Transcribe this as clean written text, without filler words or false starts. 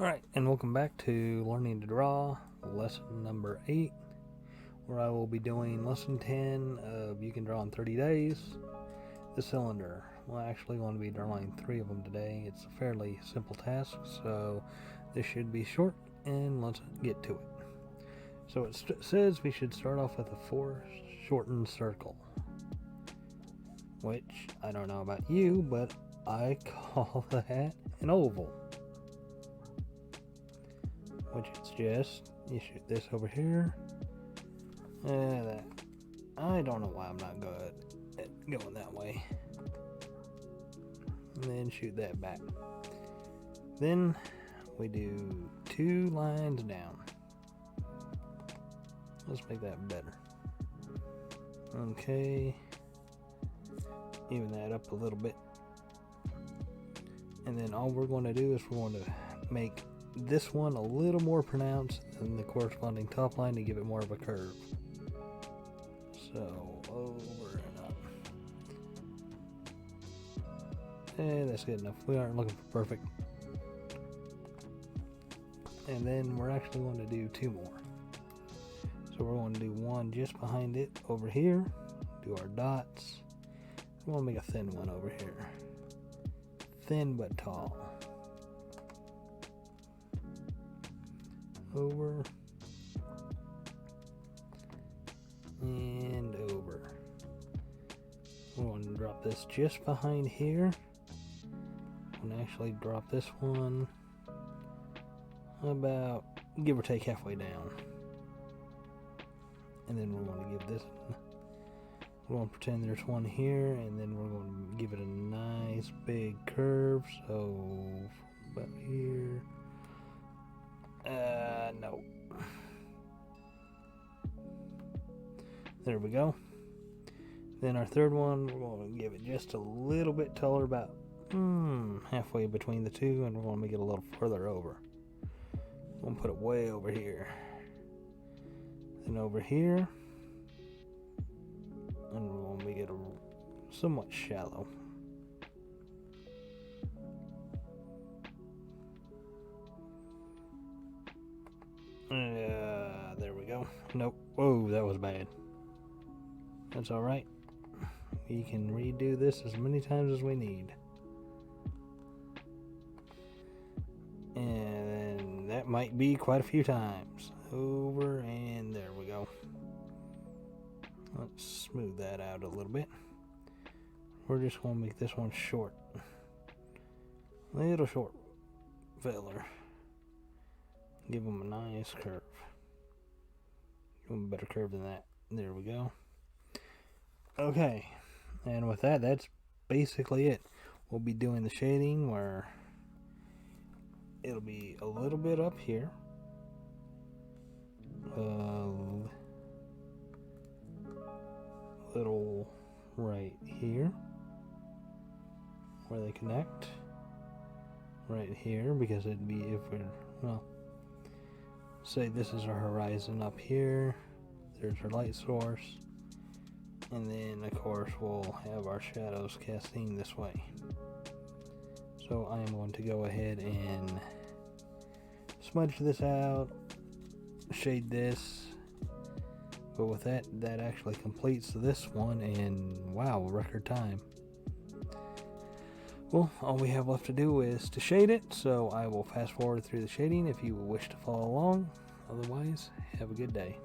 Alright, and welcome back to Learning to Draw, lesson number 8, where I will be doing lesson 10 of You Can Draw in 30 Days, the cylinder. Well, I actually want to be drawing 3 of them today. It's a fairly simple task, so this should be short, and let's get to it. So it says we should start off with a foreshortened circle, which, I don't know about you, but I call that an oval. Which is just, you shoot this over here, and that. I don't know why I'm not good at going that way. And then shoot that back. Then we do 2 lines down. Let's make that better. Okay. Even that up a little bit. And then all we're going to do is we're going to make this one a little more pronounced than the corresponding top line to give it more of a curve. So over and up. And that's good enough. We aren't looking for perfect. And then we're actually going to do 2 more. So we're going to do one just behind it over here. Do our dots. We're going to make a thin one over here. Thin but tall. Over and over. We're going to drop this just behind here. I'm going to actually drop this one about give or take halfway down. And then we're going to give this, we're going to pretend there's one here, and then we're going to give it a nice big curve. So about here. No. There we go. Then our third one, we're going to give it just a little bit taller, about halfway between the two, and we're going to make it a little further over. We're going to put it way over here. Then over here, and we're going to make it somewhat shallow. There we go. Nope. Whoa, that was bad. That's alright. We can redo this as many times as we need. And that might be quite a few times. Over and there we go. Let's smooth that out a little bit. We're just going to make this one short. Little short filler. Give them a nice curve. Give them a better curve than that. There we go. Okay. And with that, that's basically it. We'll be doing the shading where it'll be a little bit up here. Little right here. Where they connect. Right here, because it'd be if we're, well, say this is our horizon up here, there's our light source, and then of course we'll have our shadows casting this way. So I am going to go ahead and smudge this out, shade this, but with that actually completes this one in, wow, record time. Well, all we have left to do is to shade it, so I will fast forward through the shading if you wish to follow along. Otherwise, have a good day.